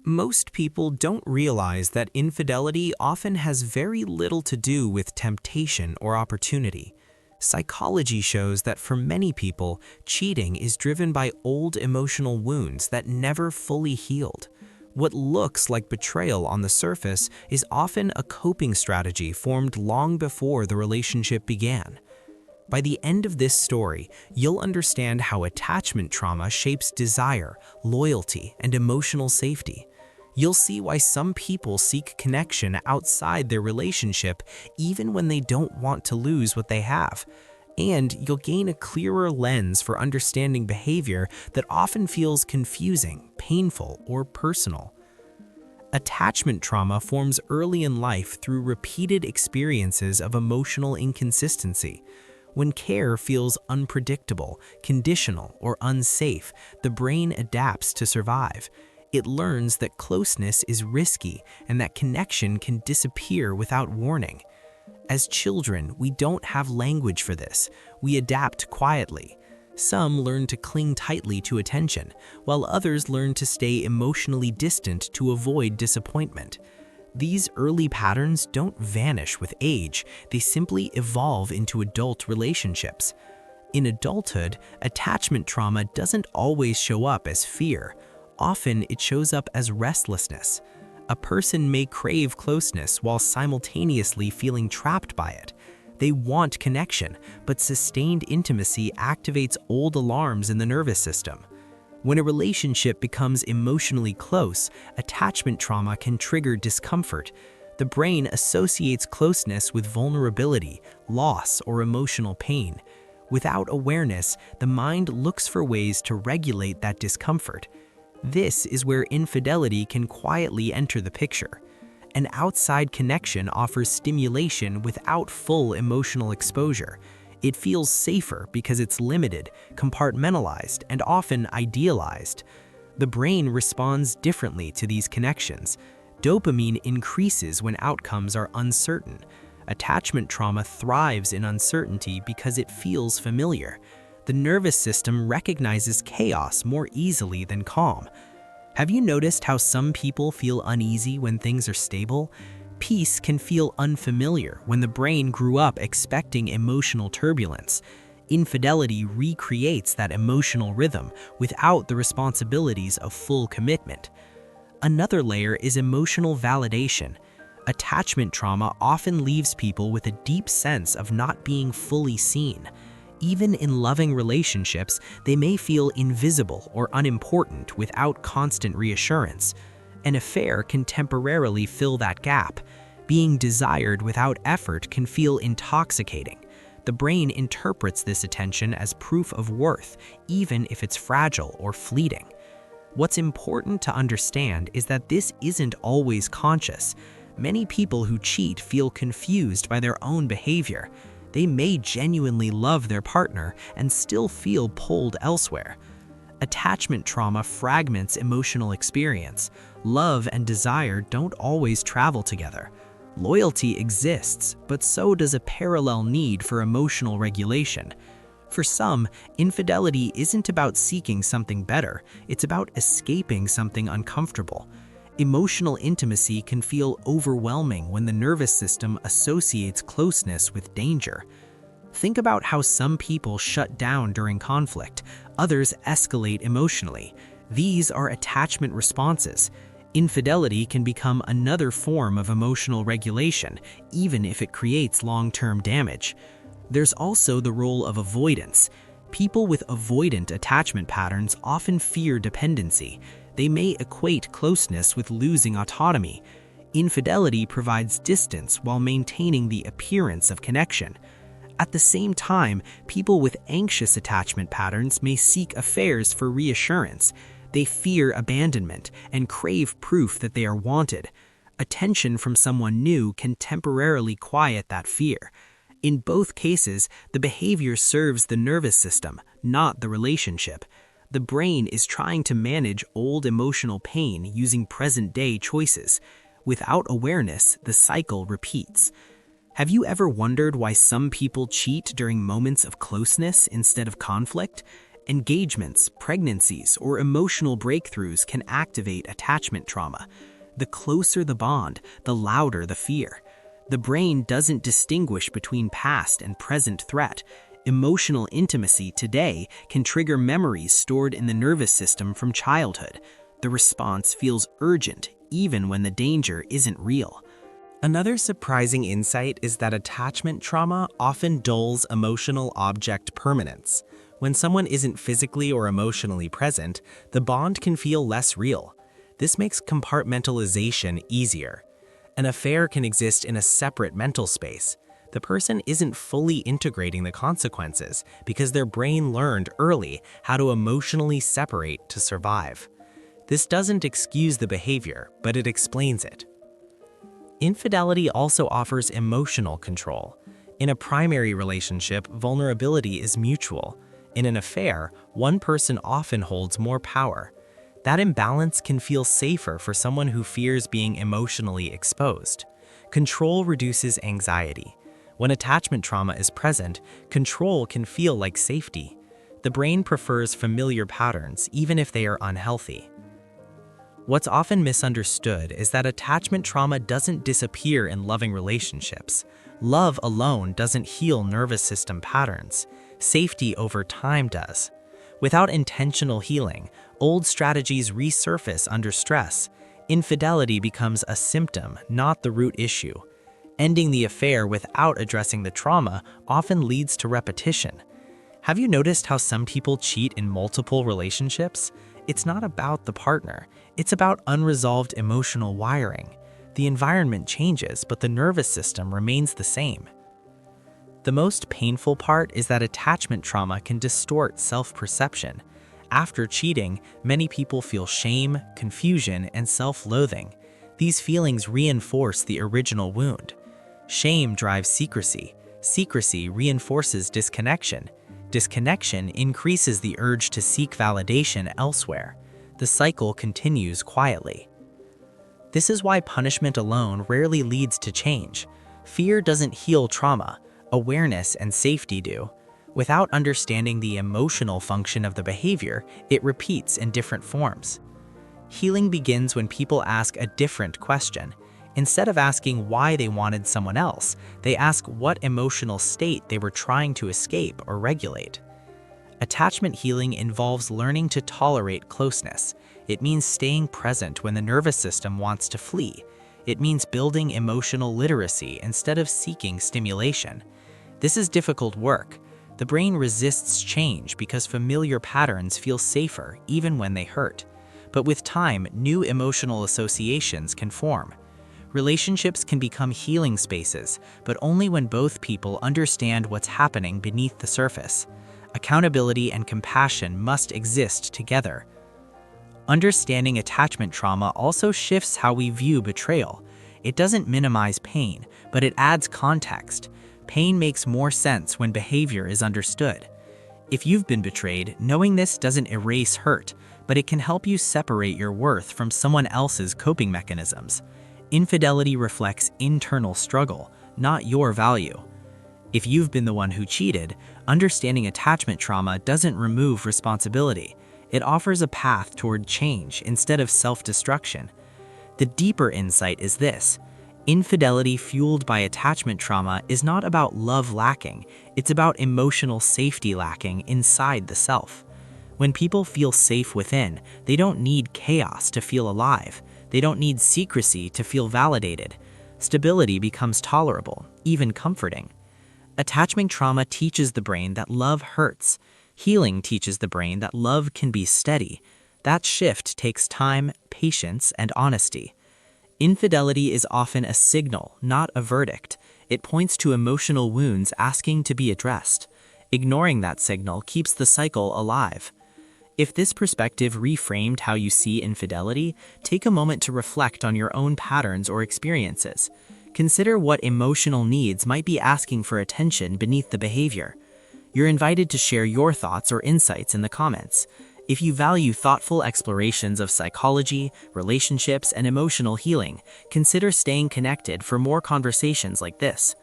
Most people don't realize that infidelity often has very little to do with temptation or opportunity. Psychology shows that for many people, cheating is driven by old emotional wounds that never fully healed. What looks like betrayal on the surface is often a coping strategy formed long before the relationship began. By the end of this story, you'll understand how attachment trauma shapes desire, loyalty, and emotional safety. You'll see why some people seek connection outside their relationship even when they don't want to lose what they have. And you'll gain a clearer lens for understanding behavior that often feels confusing, painful, or personal. Attachment trauma forms early in life through repeated experiences of emotional inconsistency. When care feels unpredictable, conditional, or unsafe, the brain adapts to survive. It learns that closeness is risky and that connection can disappear without warning. As children, we don't have language for this. We adapt quietly. Some learn to cling tightly to attention, while others learn to stay emotionally distant to avoid disappointment. These early patterns don't vanish with age, they simply evolve into adult relationships. In adulthood, attachment trauma doesn't always show up as fear. Often it shows up as restlessness. A person may crave closeness while simultaneously feeling trapped by it. They want connection, but sustained intimacy activates old alarms in the nervous system. When a relationship becomes emotionally close, attachment trauma can trigger discomfort. The brain associates closeness with vulnerability, loss, or emotional pain. Without awareness, the mind looks for ways to regulate that discomfort. This is where infidelity can quietly enter the picture. An outside connection offers stimulation without full emotional exposure. It feels safer because it's limited, compartmentalized, and often idealized. The brain responds differently to these connections. Dopamine increases when outcomes are uncertain. Attachment trauma thrives in uncertainty because it feels familiar. The nervous system recognizes chaos more easily than calm. Have you noticed how some people feel uneasy when things are stable? Peace can feel unfamiliar when the brain grew up expecting emotional turbulence. Infidelity recreates that emotional rhythm without the responsibilities of full commitment. Another layer is emotional validation. Attachment trauma often leaves people with a deep sense of not being fully seen. Even in loving relationships, they may feel invisible or unimportant without constant reassurance. An affair can temporarily fill that gap. Being desired without effort can feel intoxicating. The brain interprets this attention as proof of worth, even if it's fragile or fleeting. What's important to understand is that this isn't always conscious. Many people who cheat feel confused by their own behavior. They may genuinely love their partner and still feel pulled elsewhere. Attachment trauma fragments emotional experience. Love and desire don't always travel together. Loyalty exists, but so does a parallel need for emotional regulation. For some, infidelity isn't about seeking something better, it's about escaping something uncomfortable. Emotional intimacy can feel overwhelming when the nervous system associates closeness with danger. Think about how some people shut down during conflict, others escalate emotionally. These are attachment responses. Infidelity can become another form of emotional regulation, even if it creates long-term damage. There's also the role of avoidance. People with avoidant attachment patterns often fear dependency. They may equate closeness with losing autonomy. Infidelity provides distance while maintaining the appearance of connection. At the same time, people with anxious attachment patterns may seek affairs for reassurance. They fear abandonment and crave proof that they are wanted. Attention from someone new can temporarily quiet that fear. In both cases, the behavior serves the nervous system, not the relationship. The brain is trying to manage old emotional pain using present-day choices. Without awareness, the cycle repeats. Have you ever wondered why some people cheat during moments of closeness instead of conflict? Engagements, pregnancies, or emotional breakthroughs can activate attachment trauma. The closer the bond, the louder the fear. The brain doesn't distinguish between past and present threat. Emotional intimacy today can trigger memories stored in the nervous system from childhood. The response feels urgent, even when the danger isn't real. Another surprising insight is that attachment trauma often dulls emotional object permanence. When someone isn't physically or emotionally present, the bond can feel less real. This makes compartmentalization easier. An affair can exist in a separate mental space. The person isn't fully integrating the consequences because their brain learned early how to emotionally separate to survive. This doesn't excuse the behavior, but it explains it. Infidelity also offers emotional control. In a primary relationship, vulnerability is mutual. In an affair, one person often holds more power. That imbalance can feel safer for someone who fears being emotionally exposed. Control reduces anxiety. When attachment trauma is present, control can feel like safety. The brain prefers familiar patterns, even if they are unhealthy. What's often misunderstood is that attachment trauma doesn't disappear in loving relationships. Love alone doesn't heal nervous system patterns. Safety over time does. Without intentional healing, old strategies resurface under stress. Infidelity becomes a symptom, not the root issue. Ending the affair without addressing the trauma often leads to repetition. Have you noticed how some people cheat in multiple relationships? It's not about the partner. It's about unresolved emotional wiring. The environment changes, but the nervous system remains the same. The most painful part is that attachment trauma can distort self-perception. After cheating, many people feel shame, confusion, and self-loathing. These feelings reinforce the original wound. Shame drives secrecy. Secrecy reinforces disconnection. Disconnection increases the urge to seek validation elsewhere. The cycle continues quietly. This is why punishment alone rarely leads to change. Fear doesn't heal trauma. Awareness and safety do. Without understanding the emotional function of the behavior, it repeats in different forms. Healing begins when people ask a different question. Instead of asking why they wanted someone else, they ask what emotional state they were trying to escape or regulate. Attachment healing involves learning to tolerate closeness. It means staying present when the nervous system wants to flee. It means building emotional literacy instead of seeking stimulation. This is difficult work. The brain resists change because familiar patterns feel safer even when they hurt. But with time, new emotional associations can form. Relationships can become healing spaces, but only when both people understand what's happening beneath the surface. Accountability and compassion must exist together. Understanding attachment trauma also shifts how we view betrayal. It doesn't minimize pain, but it adds context. Pain makes more sense when behavior is understood. If you've been betrayed, knowing this doesn't erase hurt, but it can help you separate your worth from someone else's coping mechanisms. Infidelity reflects internal struggle, not your value. If you've been the one who cheated, understanding attachment trauma doesn't remove responsibility. It offers a path toward change instead of self-destruction. The deeper insight is this: infidelity fueled by attachment trauma is not about love lacking, it's about emotional safety lacking inside the self. When people feel safe within, they don't need chaos to feel alive. They don't need secrecy to feel validated. Stability becomes tolerable, even comforting. Attachment trauma teaches the brain that love hurts. Healing teaches the brain that love can be steady. That shift takes time, patience, and honesty. Infidelity is often a signal, not a verdict. It points to emotional wounds asking to be addressed. Ignoring that signal keeps the cycle alive. If this perspective reframed how you see infidelity, take a moment to reflect on your own patterns or experiences. Consider what emotional needs might be asking for attention beneath the behavior. You're invited to share your thoughts or insights in the comments. If you value thoughtful explorations of psychology, relationships, and emotional healing, consider staying connected for more conversations like this.